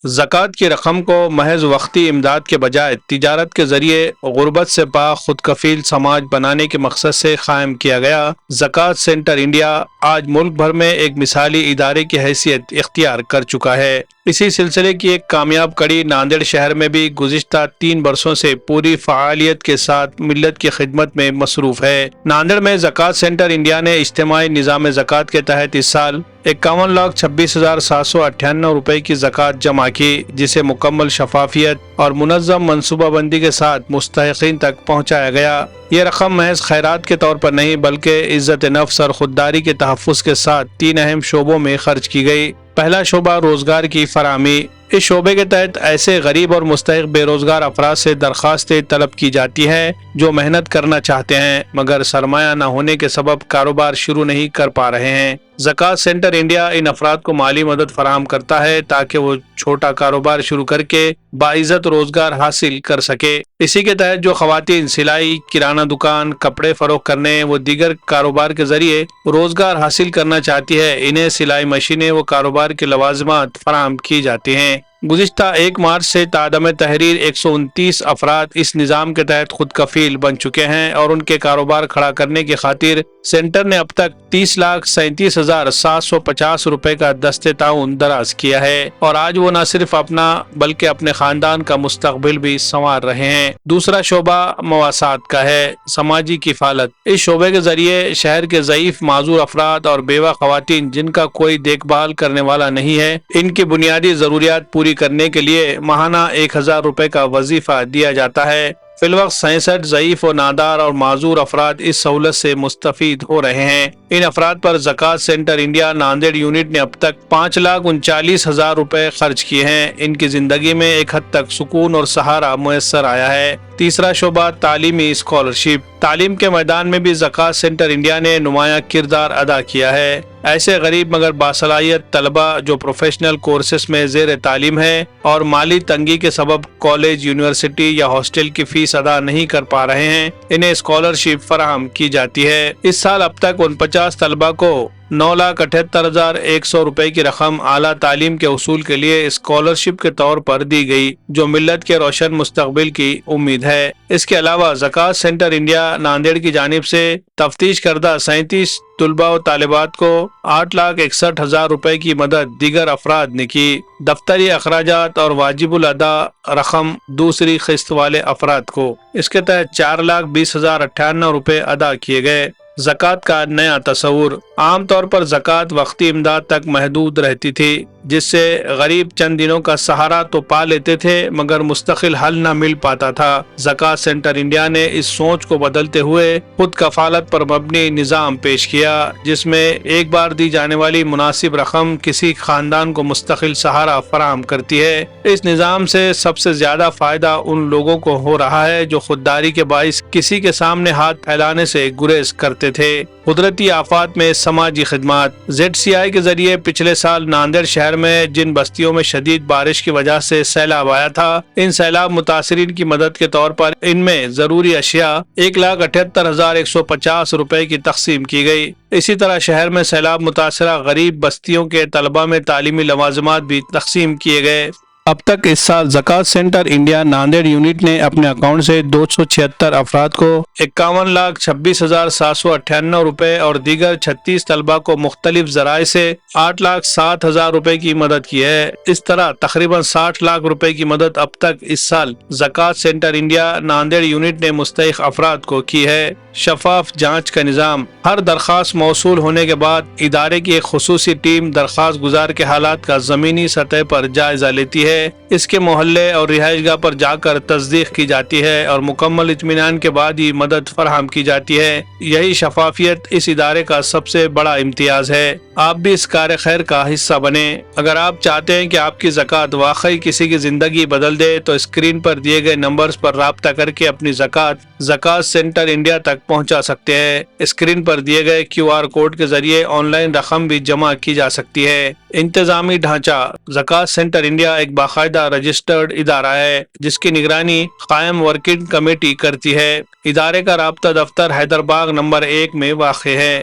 زکوٰۃ کی رقم کو محض وقتی امداد کے بجائے تجارت کے ذریعے غربت سے پاک خود کفیل سماج بنانے کے مقصد سے قائم کیا گیا۔ زکوٰۃ سینٹر انڈیا آج ملک بھر میں ایک مثالی ادارے کی حیثیت اختیار کر چکا ہے۔ اسی سلسلے کی ایک کامیاب کڑی ناندیڑ شہر میں بھی گزشتہ 3 برسوں سے پوری فعالیت کے ساتھ ملت کی خدمت میں مصروف ہے۔ ناندیڑ میں زکوٰۃ سینٹر انڈیا نے اجتماعی نظام زکوٰۃ کے تحت اس سال 51,26,798 روپے کی زکوٰۃ جمع کی، جسے مکمل شفافیت اور منظم منصوبہ بندی کے ساتھ مستحقین تک پہنچایا گیا۔ یہ رقم محض خیرات کے طور پر نہیں بلکہ عزت نفس اور خودداری کے تحفظ کے ساتھ 3 اہم شعبوں میں خرچ کی گئی۔ پہلا شعبہ روزگار کی فراہمی۔ اس شعبے کے تحت ایسے غریب اور مستحق بے روزگار افراد سے درخواستیں طلب کی جاتی ہیں جو محنت کرنا چاہتے ہیں مگر سرمایہ نہ ہونے کے سبب کاروبار شروع نہیں کر پا رہے ہیں۔ زکوٰۃ سینٹر انڈیا ان افراد کو مالی مدد فراہم کرتا ہے تاکہ وہ چھوٹا کاروبار شروع کر کے باعزت روزگار حاصل کر سکے۔ اسی کے تحت جو خواتین سلائی، کرانہ دکان، کپڑے فروخت کرنے و دیگر کاروبار کے ذریعے روزگار حاصل کرنا چاہتی ہے، انہیں سلائی مشینیں و کاروبار کے لوازمات فراہم کی جاتی ہیں۔ گزشتہ 1 مارچ سے تادم تحریر 129 افراد اس نظام کے تحت خود کفیل بن چکے ہیں اور ان کے کاروبار کھڑا کرنے کی خاطر سینٹر نے اب تک 30,37,750 روپے کا دست تعاون دراز کیا ہے، اور آج وہ نہ صرف اپنا بلکہ اپنے خاندان کا مستقبل بھی سنوار رہے ہیں۔ دوسرا شعبہ مواسات کا ہے، سماجی کفالت۔ اس شعبے کے ذریعے شہر کے ضعیف معذور افراد اور بیوہ خواتین جن کا کوئی دیکھ بھال کرنے والا نہیں ہے، ان کی بنیادی ضروریات پوری کرنے کے لیے ماہانہ 1,000 روپے کا وظیفہ دیا جاتا ہے۔ فی الوقت 66 ضعیف و نادار اور معذور افراد اس سہولت سے مستفید ہو رہے ہیں۔ ان افراد پر زکوٰۃ سینٹر انڈیا ناندیڑ یونٹ نے اب تک 5,39,000 روپے خرچ کیے ہیں۔ ان کی زندگی میں ایک حد تک سکون اور سہارا میسر آیا ہے۔ تیسرا شعبہ تعلیمی اسکالرشپ۔ تعلیم کے میدان میں بھی زکوٰۃ سینٹر انڈیا نے نمایاں کردار ادا کیا ہے۔ ایسے غریب مگر باصلاحیت طلبہ جو پروفیشنل کورسز میں زیر تعلیم ہیں اور مالی تنگی کے سبب کالج، یونیورسٹی یا ہاسٹل کی فیس ادا نہیں کر پا رہے ہیں، انہیں اسکالرشپ فراہم کی جاتی ہے۔ اس سال اب تک 49 طلبہ کو 9,78,100 روپے کی رقم اعلیٰ تعلیم کے حصول کے لیے اسکالرشپ کے طور پر دی گئی، جو ملت کے روشن مستقبل کی امید ہے۔ اس کے علاوہ زکوٰۃ سینٹر انڈیا ناندیڑ کی جانب سے تفتیش کردہ 37 طلباء و طالبات کو 8,61,000 روپے کی مدد دیگر افراد نے کی۔ دفتری اخراجات اور واجب الادا رقم دوسری قسط والے افراد کو اس کے تحت 4,20,098 روپے ادا کیے گئے۔ زکوٰۃ کا نیا تصور۔ عام طور پر زکوٰۃ وقتی امداد تک محدود رہتی تھی، جس سے غریب چند دنوں کا سہارا تو پا لیتے تھے مگر مستقل حل نہ مل پاتا تھا۔ زکوٰۃ سینٹر انڈیا نے اس سوچ کو بدلتے ہوئے خود کفالت پر مبنی نظام پیش کیا، جس میں ایک بار دی جانے والی مناسب رقم کسی خاندان کو مستقل سہارا فراہم کرتی ہے۔ اس نظام سے سب سے زیادہ فائدہ ان لوگوں کو ہو رہا ہے جو خودداری کے باعث کسی کے سامنے ہاتھ پھیلانے سے گریز کرتے تھے۔ قدرتی آفات میں سماجی خدمات۔ ZCI کے ذریعے پچھلے سال ناندیڑ شہر میں جن بستیوں میں شدید بارش کی وجہ سے سیلاب آیا تھا، ان سیلاب متاثرین کی مدد کے طور پر ان میں ضروری اشیاء 1,78,150 روپے کی تقسیم کی گئی۔ اسی طرح شہر میں سیلاب متاثرہ غریب بستیوں کے طلبہ میں تعلیمی لوازمات بھی تقسیم کیے گئے۔ اب تک اس سال زکوٰۃ سینٹر انڈیا ناندیڑ یونٹ نے اپنے اکاؤنٹ سے 276 افراد کو 51,26,798 روپے اور دیگر 36 طلبہ کو مختلف ذرائع سے 8,07,000 روپے کی مدد کی ہے۔ اس طرح تقریباً 60 لاکھ روپے کی مدد اب تک اس سال زکوٰۃ سینٹر انڈیا ناندیڑ یونٹ نے مستحق افراد کو کی ہے۔ شفاف جانچ کا نظام۔ ہر درخواست موصول ہونے کے بعد ادارے کی ایک خصوصی ٹیم درخواست گزار کے حالات کا زمینی سطح پر جائزہ لیتی ہے۔ اس کے محلے اور رہائش گاہ پر جا کر تصدیق کی جاتی ہے اور مکمل اطمینان کے بعد ہی مدد فراہم کی جاتی ہے۔ یہی شفافیت اس ادارے کا سب سے بڑا امتیاز ہے۔ آپ بھی اس کار خیر کا حصہ بنیں۔ اگر آپ چاہتے ہیں کہ آپ کی زکوٰۃ واقعی کسی کی زندگی بدل دے تو اسکرین پر دیے گئے نمبرز پر رابطہ کر کے اپنی زکوٰۃ سینٹر انڈیا تک پہنچا سکتے ہیں۔ اسکرین پر دیے گئے QR کوڈ کے ذریعے آن لائن رقم بھی جمع کی جا سکتی ہے۔ انتظامی ڈھانچہ۔ زکوٰۃ سینٹر انڈیا ایک باقاعدہ رجسٹرڈ ادارہ ہے جس کی نگرانی قائم ورکنگ کمیٹی کرتی ہے۔ ادارے کا رابطہ دفتر حیدرباغ نمبر 1 میں واقع ہے۔